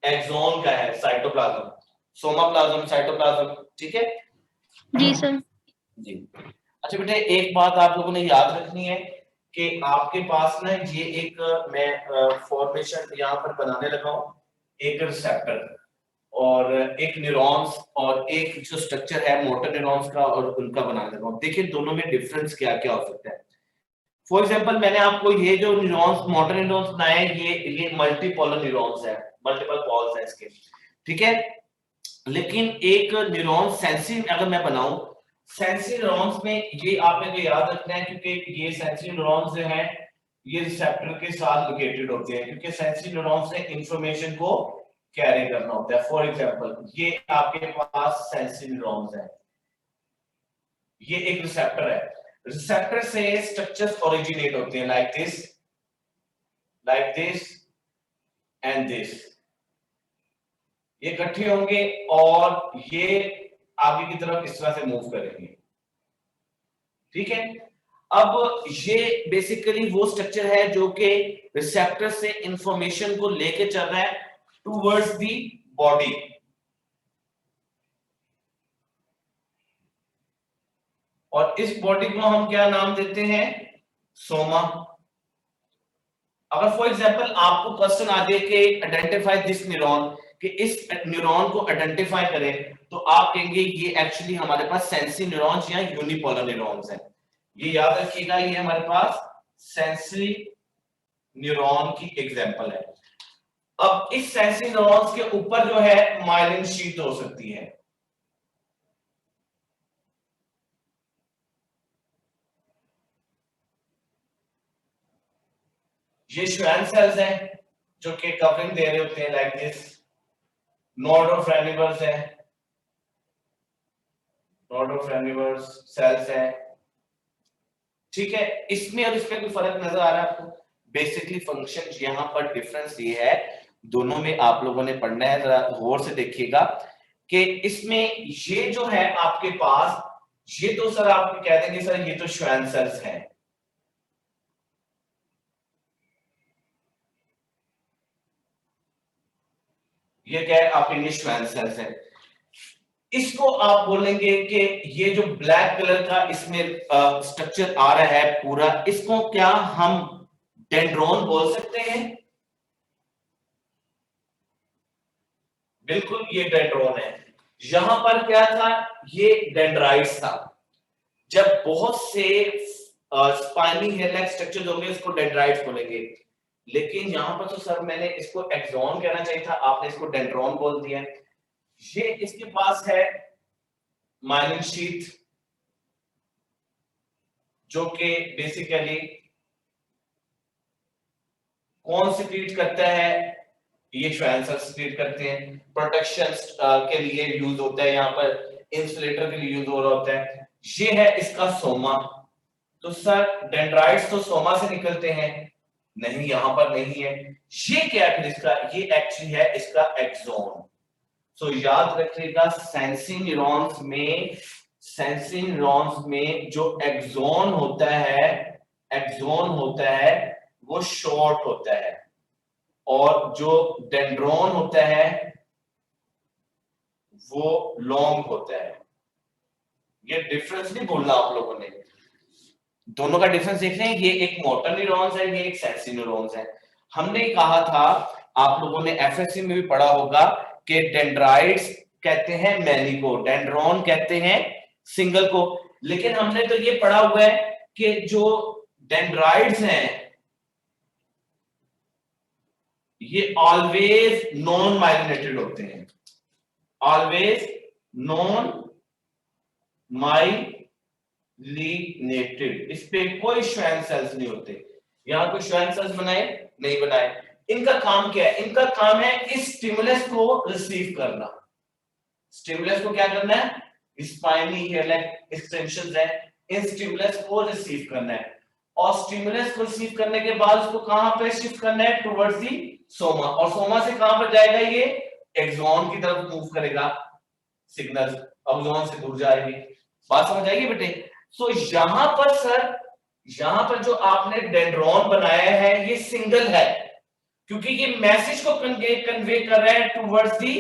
एक्सोन का है, साइटोप्लाज्म सोमाप्लाज्म साइटोप्लाज्म, ठीक है? जी सर। जी अच्छा बेटे एक बात आप लोगों ने याद रखनी है कि आपके पास ना ये एक मैं फॉर्मेशन यहाँ पर बनाने लगा हूँ, एक रिसेप्टर और एक न्यूरॉन्स और एक जो स्ट्रक्चर है मोटर न्यूरॉन्स का और उनका बनाने लगा हूँ। देखिए दोनों में डिफरेंस क्या क्या हो सकता है। फॉर एग्जांपल मैंने आपको ये जो न्यूरॉन्स मोटर न्यूरॉन्स बनाए हैं, ये मल्टीपोलर न्यूरॉन्स है, मल्टीपल पॉल्स है इसके, ठीक है? लेकिन एक न्यूरॉन सेंसरी अगर मैं बनाऊं, सेंसरी न्यूरॉन्स में ये आपने को याद रखना है क्योंकि ये सेंसरी न्यूरॉन्स जो हैं ये रिसेप्टर के साथ लोकेटेड होते हैं, क्योंकि सेंसरी न्यूरॉन्स ने इंफॉर्मेशन को कैरी करना होता है। फॉर एग्जांपल ये आपके पास सेंसरी न्यूरॉन्स है, ये एक रिसेप्टर है, रिसेप्टर से स्ट्रक्चर्स ओरिजिनेट होते हैं लाइक दिस एंड दिस, ये इकट्ठे होंगे और ये आगे की तरफ इस तरह से मूव करेंगे, ठीक है? अब ये बेसिकली वो स्ट्रक्चर है जो कि रिसेप्टर से इंफॉर्मेशन को लेके चल रहा है टुवर्ड्स दी बॉडी। और इस बॉडी को हम क्या नाम देते हैं? सोमा। अगर फॉर एग्जांपल आपको क्वेश्चन आ जाए कि आइडेंटिफाई दिस न्यूरॉन, कि इस न्यूरॉन को आइडेंटिफाई करें, तो आप कहेंगे ये एक्चुअली हमारे पास सेंसरी न्यूरॉन्स या यूनिपोलर न्यूरॉन्स हैं। ये याद रखिएगा, ये हमारे पास सेंसरी न्यूरॉन की एग्जांपल है। अब इस सेंसरी न्यूरॉन्स के ऊपर जो है माइलिन शीट हो सकती है, ये श्वेन सेल्स हैं जो कि कवरिंग दे रहे होते हैं लाइक दिस, नोड ऑफ रेनिवर्स है, नोड ऑफ रेनिवर्स सेल्स है, ठीक है? इसमें और इसमें कोई फर्क नजर आ रहा है आपको? बेसिकली फंक्शन यहाँ पर डिफरेंस ये है, दोनों में आप लोगों ने पढ़ना है, जरा गौर से देखिएगा कि इसमें ये जो है आपके पास, ये तो सर आप कह देंगे सर ये तो श्वेंसेल्स हैं, ये क्या है आपके लिए श्वेंसेल्स है। इसको आप बोलेंगे कि ये जो ब्लैक कलर का इसमें स्ट्रक्चर आ रहा है पूरा, इसको क्या हम डेंड्रोन बोल सकते हैं? बिल्कुल ये डेंड्रोन है। यहां पर क्या था, ये डेंड्राइट्स था। जब बहुत से स्पाइनी हेयर लाइक स्ट्रक्चर्स होंगे इसको डेंड्राइट्स बोलेंगे, लेकिन यहां पर तो सर मैंने इसको एक्सॉन कहना चाहिए था, आपने इसको डेंड्रोन बोल दिया। ये इसके पास है माइलिन शीथ, जो कि बेसिकली कौन सिक्रीट करता है, ये श्वेंसेल सिक्रीट करते हैं। प्रोटेक्शन के लिए यूज होता है, यहाँ पर इंसुलेटर के लिए यूज हो रहा होता है। ये है इसका सोमा। तो सर डेंड्राइट्स तो सोमा से निकलते हैं, नहीं यहां पर नहीं है। ये क्या है इसका, ये एक्चुअली है इसका एक्सोन। सो याद रखिएगा सेंसिंग न्यूरॉन्स में जो एक्सोन होता है वो शॉर्ट होता है, और जो डेंड्रोन होता है वो लॉन्ग होता है। ये डिफरेंस नहीं भूलना आप लोगों ने, दोनों का डिफरेंस देख रहे हैं। ये एक मोटर न्यूरॉन्स है, ये एक सेंसरी न्यूरॉन्स है। हमने कहा था, आप लोगों ने एफएससी में भी पढ़ा होगा कि डेंड्राइट्स कहते हैं मैनी को, डेंड्रोन कहते हैं सिंगल को। लेकिन हमने तो ये पढ़ा हुआ है कि जो डेंड्राइट्स हैं ये ऑलवेज नॉन माइलिनेटेड होते हैं, ऑलवेज नॉन माइलिनेटेड, इस पे कोई श्वेन सेल्स नहीं होते। यहां कोई श्वेन सेल्स बनाए नहीं बनाए। इनका काम क्या है, इनका काम है इस स्टिमुलस को रिसीव करना। स्टिमुलस को क्या करना है, स्पाइनी हेयर लाइक एक्सटेंशंस है, इन स्टिमुलस को रिसीव करना है, और स्टिमुलस को रिसीव करने के बाद उसको कहां पे शिफ्ट करना है, टुवर्ड्स दी सोमा, और सोमा से कहां पर जाएगा, ये एक्सॉन की तरफ मूव करेगा सिग्नल, एक्सॉन से दूर जाएगी। बात समझ आएगी बेटे? सो यहां पर सर, यहां पर जो आपने डेंड्रोन बनाया है ये सिंगल है, क्योंकि ये मैसेज को कन्वे कर रहा है टुवर्ड्स दी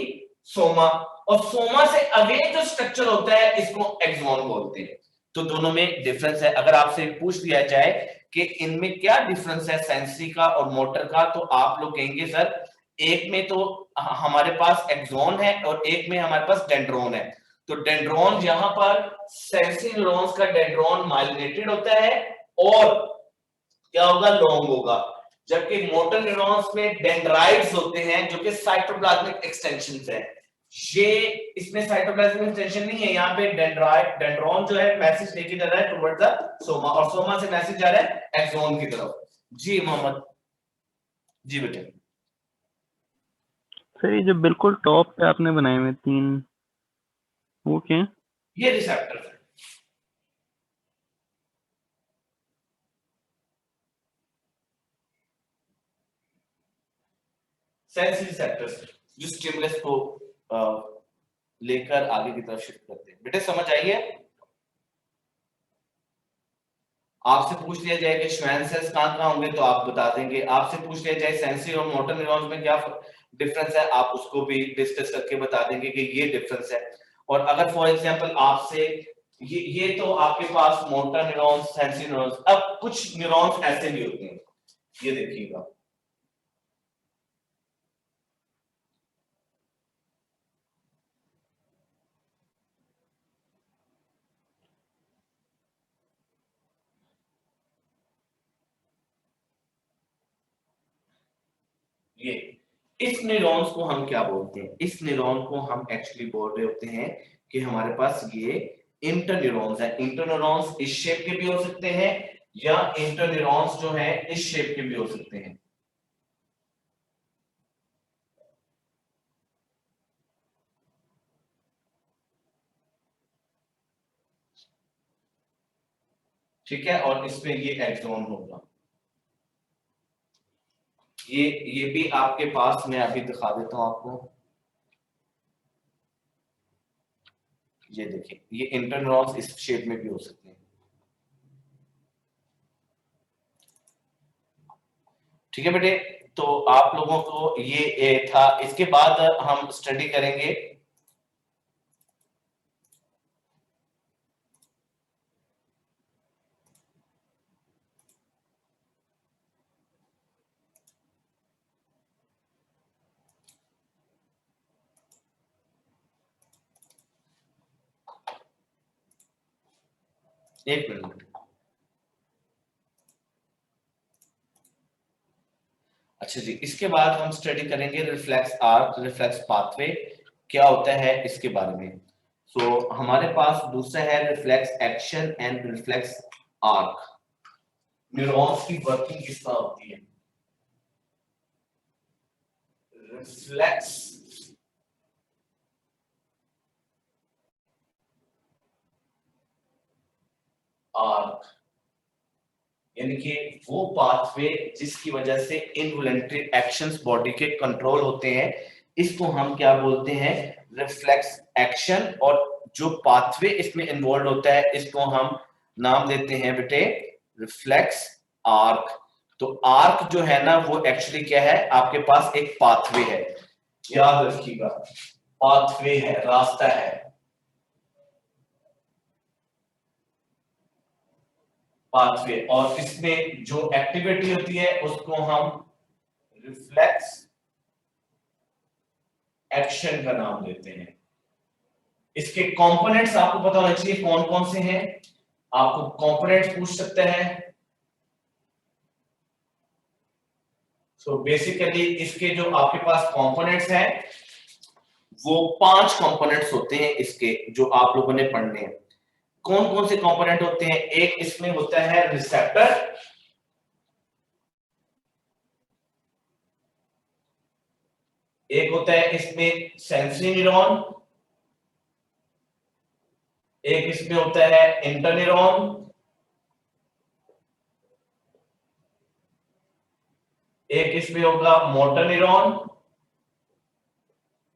सोमा, और सोमा से अवे जो स्ट्रक्चर होता है इसको एक्सॉन बोलते हैं। तो दोनों में डिफरेंस है। अगर आपसे पूछ दिया जाए कि इनमें क्या डिफरेंस है सेंसरी का और मोटर का, तो आप लोग कहेंगे सर एक में तो हमारे पास एक्सॉन है और एक में हमारे पास डेंड्रोन है। तो डेंड्रोन यहां पर सेंसरी न्यूरॉन्स का डेंड्रोन माइलिनेटेड होता है और क्या होगा, लॉन्ग होगा, जबकि मोटर न्यूरॉन्स में डेंड्राइट्स होते हैं जो कि साइटोप्लाज्मिक एक्सटेंशंस है। ये इसमें साइटोप्लाज्मिक एक्सटेंशन नहीं है, यहाँ पे डेंड्रोन जो है मैसेज लेके जा रहा है टुवर्ड्स द सोमा, और सोमा से मैसेज जा रहा है एक्सॉन की तरफ। जी मोहम्मद जी बेटे। सर ये जो बिल्कुल टॉप पे आपने बनाए हुए 3, वो क्या है? ये रिसेप्टर है, सेंसरी रिसेप्टर्स जो स्टिमुलस को लेकर आगे की तरफ शिफ्ट करते हैं। बेटे समझ आइए? आपसे पूछ लिया जाए कि श्वेन सेल्स कहां कहां होंगे तो आप बता देंगे। आपसे पूछ लिया जाए सेंसरी और मोटर न्यूरॉन्स में क्या डिफरेंस है, आप उसको भी डिस्कस करके बता देंगे कि ये डिफरेंस है। और अगर फॉर एग्जांपल आपसे ये तो आपके पास मोटर न्यूरॉन्स, सेंसरी न्यूरॉन्स, अब कुछ न्यूरॉन्स ऐसे भी होते हैं, ये देखिएगा, ये इस न्यूरॉन्स को हम क्या बोलते हैं, इस न्यूरॉन को हम एक्चुअली बोल रहे होते हैं कि हमारे पास ये इंटरन्यूरॉन्स है। इंटरन्यूरॉन्स इस शेप के भी हो सकते हैं या इंटरन्यूरॉन्स जो है इस शेप के भी हो सकते हैं। ठीक है, और इसमें ये एक्सॉन होगा। ये भी आपके पास, मैं अभी दिखा देता हूं आपको। ये देखिए, ये इंटरन्यूरॉन्स इस शेप में भी हो सकते हैं। ठीक है बेटे, तो आप लोगों को ये था। इसके बाद हम स्टडी करेंगे एक मिनट। अच्छा जी, इसके बाद हम स्टडी करेंगे रिफ्लेक्स आर्क, रिफ्लेक्स पाथवे क्या होता है इसके बारे में। सो हमारे पास दूसरा है reflex action and reflex arc. Neurons की वर्किंग किस तरह होती है। रिफ्लेक्स आर्क यानी कि वो पाथवे जिसकी वजह से इनवॉलंटरी एक्शंस बॉडी के कंट्रोल होते हैं, इसको हम क्या बोलते हैं, रिफ्लेक्स एक्शन। और जो पाथवे इसमें इन्वॉल्व होता है इसको हम नाम देते हैं बेटे रिफ्लेक्स आर्क। तो आर्क जो है ना वो एक्चुअली क्या है, आपके पास एक पाथवे है, याद रखिएगा, पाथवे है, रास्ता है, पाथवे। और इसमें जो एक्टिविटी होती है उसको हम रिफ्लेक्स एक्शन का नाम देते हैं। इसके कंपोनेंट्स आपको पता होना चाहिए कौन कौन से हैं, आपको कंपोनेंट्स पूछ सकते हैं। सो बेसिकली इसके जो आपके पास कंपोनेंट्स हैं वो 5 कंपोनेंट्स होते हैं इसके, जो आप लोगों ने पढ़ने हैं। कौन कौन से कंपोनेंट होते हैं, एक इसमें होता है रिसेप्टर, एक होता है इसमें सेंसरी न्यूरॉन, एक इसमें होता है इंटरन्यूरॉन, एक इसमें होगा मोटर न्यूरॉन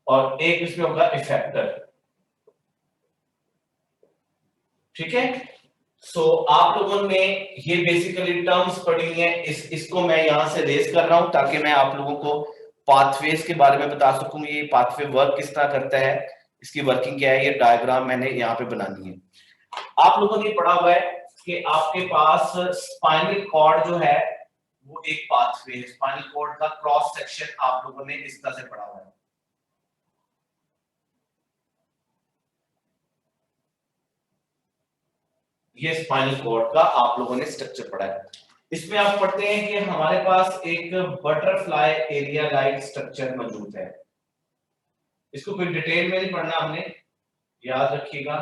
और एक इसमें होगा इफेक्टर। ठीक है, सो आप लोगों ने ये बेसिकली टर्म्स पढ़ी हैं, इसको मैं यहां से रेज कर रहा हूं ताकि मैं आप लोगों को पाथवेज के बारे में बता सकूं, ये पाथवे वर्क किस तरह करता है, इसकी वर्किंग क्या है। ये डायग्राम मैंने यहाँ पे बनानी है। आप लोगों ने पढ़ा हुआ है कि आपके पास स्पाइनल कॉर्ड जो है वो एक पाथवे है। स्पाइनल कॉर्ड का क्रॉस सेक्शन आप लोगों ने इस तरह से पढ़ा हुआ है। ये स्पाइनल कॉर्ड का आप लोगों ने स्ट्रक्चर पढ़ा है। इसमें आप पढ़ते हैं कि हमारे पास एक बटरफ्लाई एरिया लाइक स्ट्रक्चर मौजूद है। इसको कोई डिटेल में नहीं पढ़ना हमने, याद रखिएगा,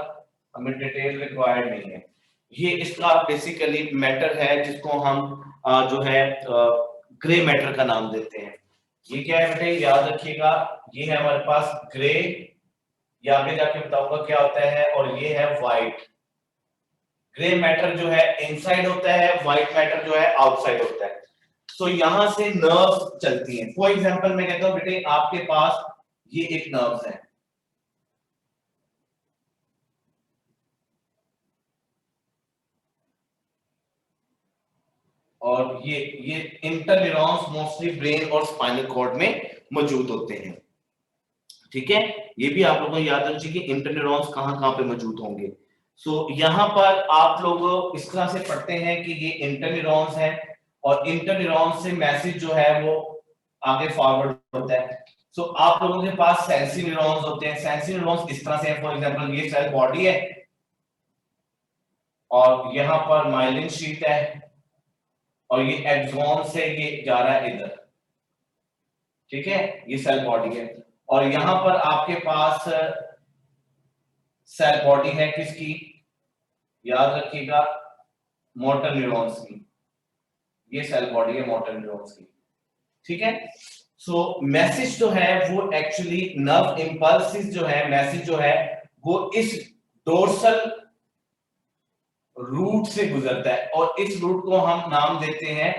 हमें डिटेल रिक्वायर्ड नहीं है। ये इसका बेसिकली मैटर है जिसको हम जो है ग्रे मैटर का नाम देते हैं। ये क्या है बेटे, याद रखिएगा, ये है हमारे पास ग्रे, ये आगे जाके बताऊंगा क्या होता है, और ये है व्हाइट। ग्रे मैटर जो है इनसाइड होता है, व्हाइट मैटर जो है आउटसाइड होता है। तो यहां से नर्व्स चलती हैं। फॉर एग्जांपल मैं कहता हूं बेटे आपके पास ये एक नर्व्स है, और ये इंटरन्यूरॉन्स मोस्टली ब्रेन और स्पाइनल कॉर्ड में मौजूद होते हैं। ठीक है, ये भी आप लोगों को याद रखिए कि इंटरन्यूरॉन्स कहां पे मौजूद होंगे। सो यहाँ पर आप लोग इस तरह से पढ़ते हैं कि ये इंटरन्यूरॉन्स है, और इंटरन्यूरॉन्स से मैसेज जो है वो आगे फॉरवर्ड होता है। सो आप लोगों के पास सेंसरी न्यूरॉन्स होते हैं। सेंसरी न्यूरॉन्स इस तरह से है, फॉर एग्जांपल ये सेल बॉडी है और यहाँ पर माइलिन शीट है, और ये एक्सॉन से ये जा रहा है इधर। ठीक है, ये सेल बॉडी है, और यहां पर आपके पास सेल बॉडी है किसकी, याद रखिएगा, मोटर न्यूरॉन्स की। ये सेल बॉडी है मोटर न्यूरॉन्स की। ठीक है, सो मैसेज जो है वो एक्चुअली नर्व इंपल्सिस जो है, मैसेज जो है वो इस डोर्सल रूट से गुजरता है, और इस रूट को हम नाम देते हैं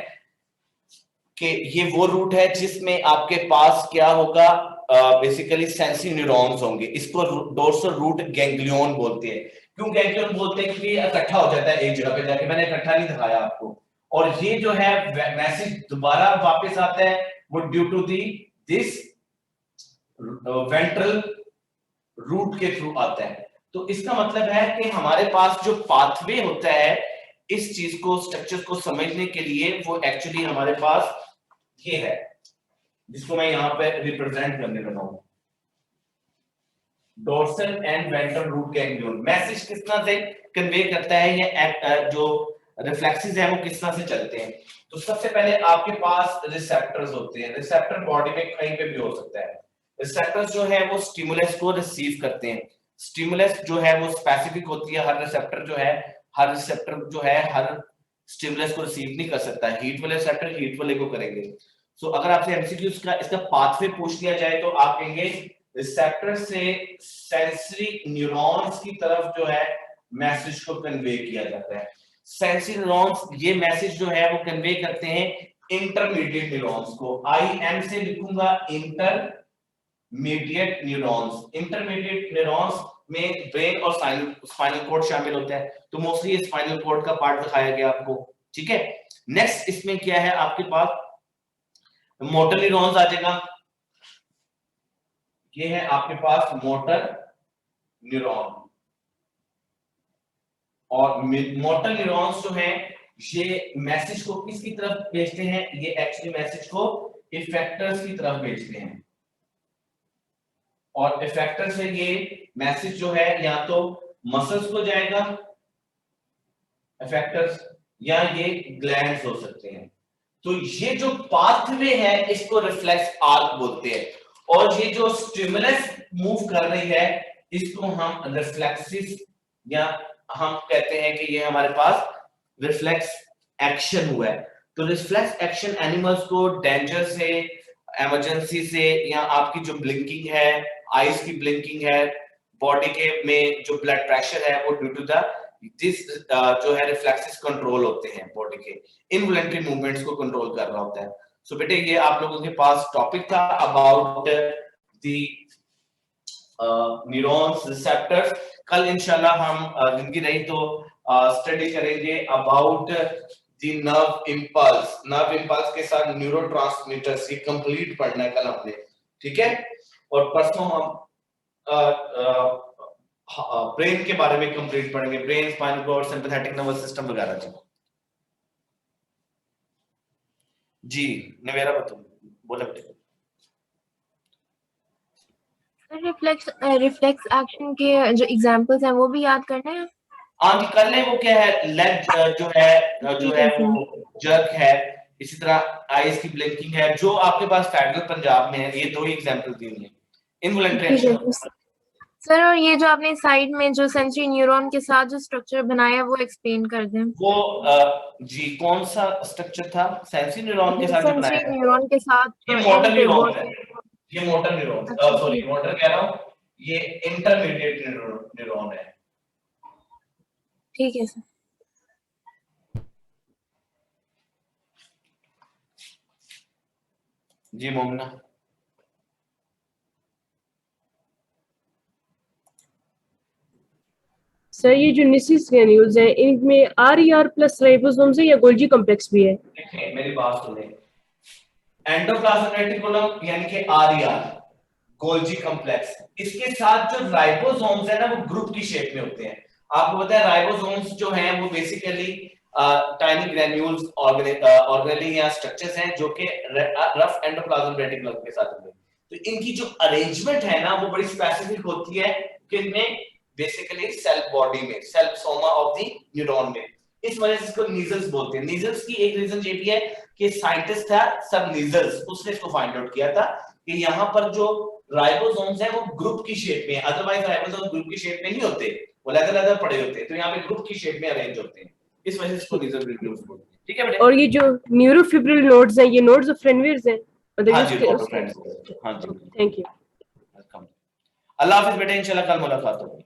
कि ये वो रूट है जिसमें आपके पास क्या होगा, बेसिकली सेंसरी न्यूरॉन्स होंगे। इसको डोर्सल रूट गैंग्लियन बोलते हैं। क्यों गैंग्लियन बोलते हैं? क्योंकि ये इकट्ठा हो जाता है एक जगह पे जाके, मैंने इकट्ठा नहीं दिखाया आपको। और ये जो है मैसेज दोबारा वापस आता है वो due to this ventral root के थ्रू आता है। तो इसका मतलब है कि हमारे पास जो पाथवे होता है इस चीज को, स्ट्रक्चर को समझने के लिए, वो एक्चुअली हमारे पास ये है, जिसको मैं यहां पे रिप्रेजेंट करने लगा हूं, dorsal and ventral root ganglion. Message किस तरह से कन्वे करता है, ये जो रिफ्लेक्सेस है वो किस तरह से चलते हैं। तो सबसे पहले आपके पास रिसेप्टर्स होते हैं। रिसेप्टर बॉडी में कहीं पे भी हो सकता है। रिसेप्टर्स जो है वो स्टिमुलस को रिसीव करते हैं। स्टिमुलस जो है वो स्पेसिफिक होती है। हर रिसेप्टर जो है हर स्टिमुलस को रिसीव नहीं कर सकता। हीट वाले रिसेप्टर हीट वाले को करेंगे। सो अगर आपसे एमसीक्यूज का इसका पाथवे पूछ लिया जाए तो आप कहेंगे रिसेप्टर से सेंसरी न्यूरॉन्स की तरफ जो है मैसेज को कन्वे किया जाता है। सेंसरी न्यूरॉन्स ये मैसेज जो है वो कन्वे करते हैं इंटरमीडिएट न्यूरॉन्स को। IM से लिखूंगा इंटरमीडिएट न्यूरॉन्स। इंटरमीडिएट न्यूरॉन्स में ब्रेन और स्पाइनल कॉर्ड शामिल होता है। तो मोस्टली स्पाइनल कॉर्ड का पार्ट दिखाया गया आपको, ठीक है। नेक्स्ट इसमें क्या है, आपके पास मोटर न्यूरॉन्स आ जाएगा। ये है आपके पास मोटर न्यूरॉन। और मोटर न्यूरॉन्स जो हैं ये मैसेज को किसकी तरफ भेजते हैं? ये एक्चुअली मैसेज को इफेक्टर्स की तरफ भेजते हैं। और इफेक्टर से ये मैसेज जो है या तो मसल्स को जाएगा इफेक्टर्स, या ये ग्लैंड्स हो सकते हैं। तो ये जो पाथवे है इसको रिफ्लेक्स आर्क बोलते हैं। और ये जो स्टिमुलस मूव कर रही है इसको हम रिफ्लेक्सिस, या हम कहते हैं कि ये हमारे पास रिफ्लेक्स एक्शन हुआ है। तो रिफ्लेक्स एक्शन एनिमल्स को डेंजर से, इमरजेंसी से, या आपकी जो ब्लिंकिंग है, आईज की ब्लिंकिंग है, बॉडी के में जो ब्लड प्रेशर है वो ड्यू टू द दिस जो है रिफ्लेक्सेस कंट्रोल होते हैं। बॉडी के इनवॉलंटरी मूवमेंट्स को कंट्रोल कर रहा होता है। सो बेटे ये आप लोगों के पास टॉपिक था अबाउट द न्यूरॉन्स, रिसेप्टर्स। कल इंशाल्लाह हम जिंदगी रही तो स्टडी करेंगे about the nerve impulse. Nerve impulse के साथ न्यूरोट्रांसमीटर्स की कंप्लीट पढ़ना है कल हमने, ठीक है। और परसों हम ब्रेन के बारे में कंप्लीट पढ़ेंगे, brain, spinal cord, sympathetic nervous system वगैरह। जी नवेरा बताओ, बोला बेटे। रिफ्लेक्स एक्शन के जो एग्जांपल्स हैं वो भी याद करने हैं। हाँ जी कर ले। वो क्या है, लेग जो है वो जर्क है, इसी तरह आईज की ब्लिंकिंग है, जो आपके पास फेडरल पंजाब में है। ये दो ही एग्जांपल दी हुई हैं। इनवॉलंटरी एक्शन सर, और ये जो आपने साइड में जो सेंसरी न्यूरॉन के साथ जो स्ट्रक्चर बनाया वो एक्सप्लेन कर दें। वो जी कौन सा स्ट्रक्चर था सेंसरी न्यूरॉन के साथ जो बनाया? सेंसरी न्यूरॉन के साथ ये मोटर न्यूरॉन है। ये मोटर न्यूरॉन, सॉरी मोटर कह रहा हूँ, ये इंटरमीडिएट न्यूरॉन है। ठीक है सर। जी मोमिना। सर ये जो निसिस ग्रैन्यूल्स हैं इनमें RER प्लस राइबोसोम्स है या गोल्जी कॉम्प्लेक्स भी है? देखिए मेरी बात सुने, एंडोप्लाज्मिक रेटिकुलम यानी कि RER गोल्जी कॉम्प्लेक्स, इसके साथ जो राइबोसोम्स है ना वो ग्रुप की शेप में होते हैं। आपको पता है राइबोसोम्स जो हैं वो बेसिकली टाइनी ग्रैन्यूल्स ऑर्गेनेली या स्ट्रक्चर्स हैं जो कि रफ एंडोप्लाज्मिक रेटिकुलम के साथ होते हैं। तो इनकी जो अरेंजमेंट है ना वो बड़ी स्पेसिफिक होती है कि इनमें बेसिकली सेल बॉडी में, cell soma of the neuron में। इस वजह से इसको नीजल्स बोलते हैं। नीजल्स की एक रीजन ये भी है कि साइंटिस्ट था सब नीजल्स, उसने इसको फाइंड आउट किया था कि यहाँ पर जो राइबोसोम्स हैं वो ग्रुप की शेप में है। अदरवाइज राइबोसोम ग्रुप की शेप में नहीं होते, वो लैदर पड़े होते हैं। तो यहाँ पे ग्रुप की शेप में अरेंज होते हैं, इस वजह से इसको नीजल ग्रैन्यूल्स बोलते हैं। ठीक है बेटे। और ये जो न्यूरोफिब्रिल नोड्स हैं ये नोड्स ऑफ फ्रेनवियर्स हैं? हाँ जी हाँ जी, थैंक यू। वेलकम। अल्लाह हाफिज बेटे, इंशाल्लाह कल मुलाकात होगी।